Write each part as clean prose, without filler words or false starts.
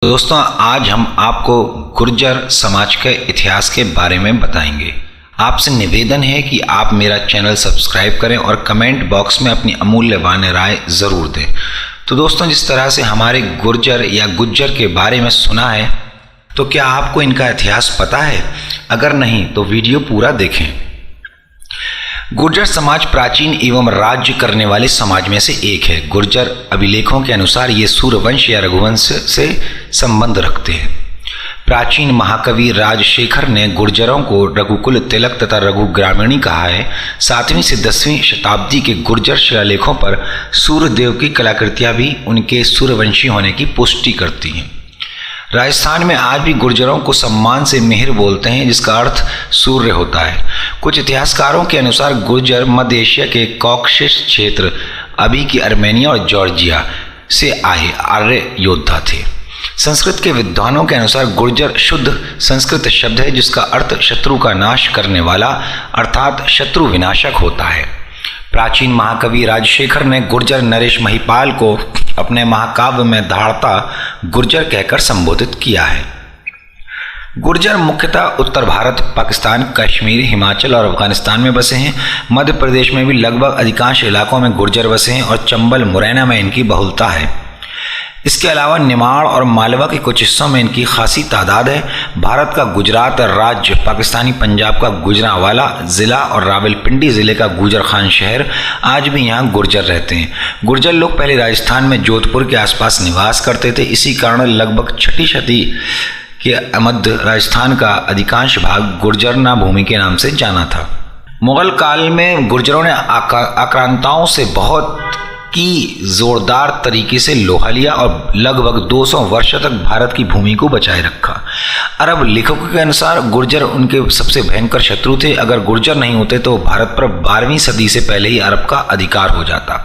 तो दोस्तों आज हम आपको गुर्जर समाज के इतिहास के बारे में बताएंगे। आपसे निवेदन है कि आप मेरा चैनल सब्सक्राइब करें और कमेंट बॉक्स में अपनी अमूल्यवान राय ज़रूर दें। तो दोस्तों जिस तरह से हमारे गुर्जर या गुज्जर के बारे में सुना है, तो क्या आपको इनका इतिहास पता है? अगर नहीं तो वीडियो पूरा देखें। गुर्जर समाज प्राचीन एवं राज्य करने वाले समाज में से एक है। गुर्जर अभिलेखों के अनुसार ये सूर्यवंश या रघुवंश से संबंध रखते हैं। प्राचीन महाकवि राजशेखर ने गुर्जरों को रघुकुल तिलक तथा रघु ग्रामीणी कहा है। 7वीं से 10वीं शताब्दी के गुर्जर शिलालेखों पर सूर्यदेव की कलाकृतियां भी उनके सूर्यवंशी होने की पुष्टि करती हैं। राजस्थान में आज भी गुर्जरों को सम्मान से मेहर बोलते हैं, जिसका अर्थ सूर्य होता है। कुछ इतिहासकारों के अनुसार गुर्जर मध्य एशिया के कॉकेशस क्षेत्र, अभी की आर्मेनिया और जॉर्जिया से आए आर्य योद्धा थे। संस्कृत के विद्वानों के अनुसार गुर्जर शुद्ध संस्कृत शब्द है, जिसका अर्थ शत्रु का नाश करने वाला अर्थात शत्रु विनाशक होता है। प्राचीन महाकवि राजशेखर ने गुर्जर नरेश महिपाल को अपने महाकाव्य में धारता गुर्जर कहकर संबोधित किया है। गुर्जर मुख्यतः उत्तर भारत, पाकिस्तान, कश्मीर, हिमाचल और अफगानिस्तान में बसे हैं। मध्य प्रदेश में भी लगभग अधिकांश इलाकों में गुर्जर बसे हैं और चंबल, मुरैना में इनकी बहुलता है। इसके अलावा निमाड़ और मालवा के कुछ हिस्सों में इनकी खासी तादाद है। भारत का गुजरात राज्य, पाकिस्तानी पंजाब का गुजरांवाला ज़िला और रावलपिंडी ज़िले का गुजर खान शहर, आज भी यहाँ गुर्जर रहते हैं। गुर्जर लोग पहले राजस्थान में जोधपुर के आसपास निवास करते थे। इसी कारण लगभग 6ठी शती के मध्य राजस्थान का अधिकांश भाग गुर्जरना भूमि के नाम से जाना था। मुगल काल में गुर्जरों ने आक्रांताओं से बहुत की जोरदार तरीके से लोहा लिया और लगभग 200 वर्षों तक भारत की भूमि को बचाए रखा। अरब लेखकों के अनुसार गुर्जर उनके सबसे भयंकर शत्रु थे। अगर गुर्जर नहीं होते तो भारत पर 12वीं सदी से पहले ही अरब का अधिकार हो जाता।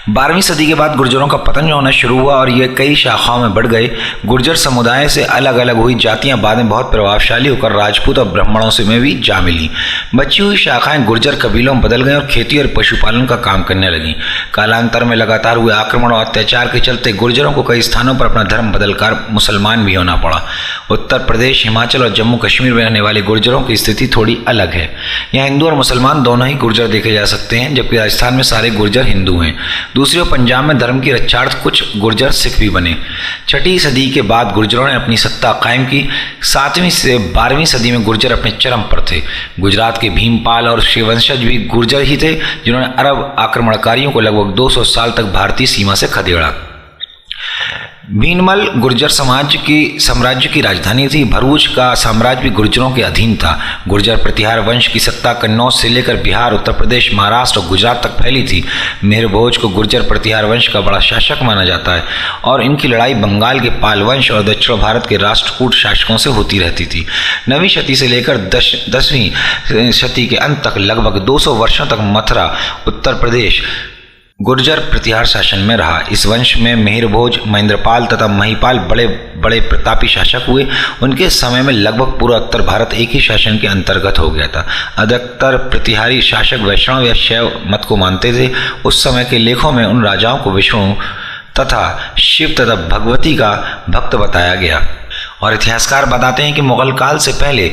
12वीं सदी के बाद गुर्जरों का पतन होना शुरू हुआ और ये कई शाखाओं में बढ़ गए। गुर्जर समुदाय से अलग अलग हुई जातियां बाद में बहुत प्रभावशाली होकर राजपूत और ब्राह्मणों से में भी जा मिली। बची हुई शाखाएं गुर्जर कबीलों में बदल गई और खेती और पशुपालन का काम करने लगी। कालांतर में लगातार हुए आक्रमण और अत्याचार के चलते गुर्जरों को कई स्थानों पर अपना धर्म बदलकर मुसलमान भी होना पड़ा। उत्तर प्रदेश, हिमाचल और जम्मू कश्मीर में रहने वाले गुर्जरों की स्थिति थोड़ी अलग है। यहाँ हिंदू और मुसलमान दोनों ही गुर्जर देखे जा सकते हैं, जबकि राजस्थान में सारे गुर्जर हिंदू हैं। दूसरी ओर पंजाब में धर्म की रक्षार्थ कुछ गुर्जर सिख भी बने। 6ठी सदी के बाद गुर्जरों ने अपनी सत्ता कायम की। 7वीं से 12वीं सदी में गुर्जर अपने चरम पर थे। गुजरात के भीमपाल और शिववंशज भी गुर्जर ही थे, जिन्होंने अरब आक्रमणकारियों को लगभग 200 साल तक भारतीय सीमा से खदेड़ा। भीनमल गुर्जर साम्राज्य की राजधानी थी। भरूच का साम्राज्य भी गुर्जरों के अधीन था। गुर्जर प्रतिहार वंश की सत्ता कन्नौज से लेकर बिहार, उत्तर प्रदेश, महाराष्ट्र और गुजरात तक फैली थी। मेहर भोज को गुर्जर प्रतिहार वंश का बड़ा शासक माना जाता है और इनकी लड़ाई बंगाल के पाल वंश और दक्षिण भारत के राष्ट्रकूट शासकों से होती रहती थी। 9वीं शती से लेकर 10वीं शती के अंत तक लगभग 200 वर्षों तक मथुरा, उत्तर प्रदेश गुर्जर प्रतिहार शासन में रहा। इस वंश में मेहर भोज, महेंद्रपाल तथा महिपाल बड़े बड़े प्रतापी शासक हुए। उनके समय में लगभग पूरा उत्तर भारत एक ही शासन के अंतर्गत हो गया था। अधिकतर प्रतिहारी शासक वैष्णव या शैव मत को मानते थे। उस समय के लेखों में उन राजाओं को विष्णु तथा शिव तथा भगवती का भक्त बताया गया। और इतिहासकार बताते हैं कि मुगल काल से पहले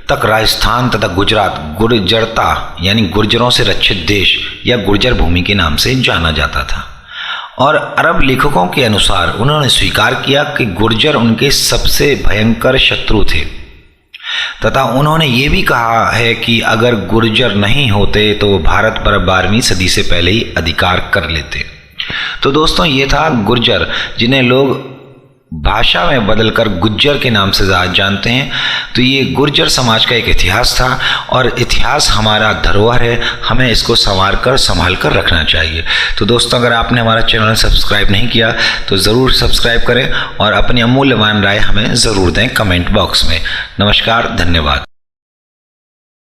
तक राजस्थान तथा गुजरात गुर्जरता यानी गुर्जरों से रक्षित देश या गुर्जर भूमि के नाम से जाना जाता था। और अरब लेखकों के अनुसार उन्होंने स्वीकार किया कि गुर्जर उनके सबसे भयंकर शत्रु थे तथा उन्होंने ये भी कहा है कि अगर गुर्जर नहीं होते तो भारत पर 12वीं सदी से पहले ही अधिकार कर लेते। तो दोस्तों ये था गुर्जर, जिन्हें लोग भाषा में बदलकर गुज्जर के नाम से जानते हैं। तो ये गुर्जर समाज का एक इतिहास था और इतिहास हमारा धरोहर है, हमें इसको संभाल कर रखना चाहिए। तो दोस्तों अगर आपने हमारा चैनल सब्सक्राइब नहीं किया तो ज़रूर सब्सक्राइब करें और अपनी अमूल्यवान राय हमें ज़रूर दें कमेंट बॉक्स में। नमस्कार, धन्यवाद।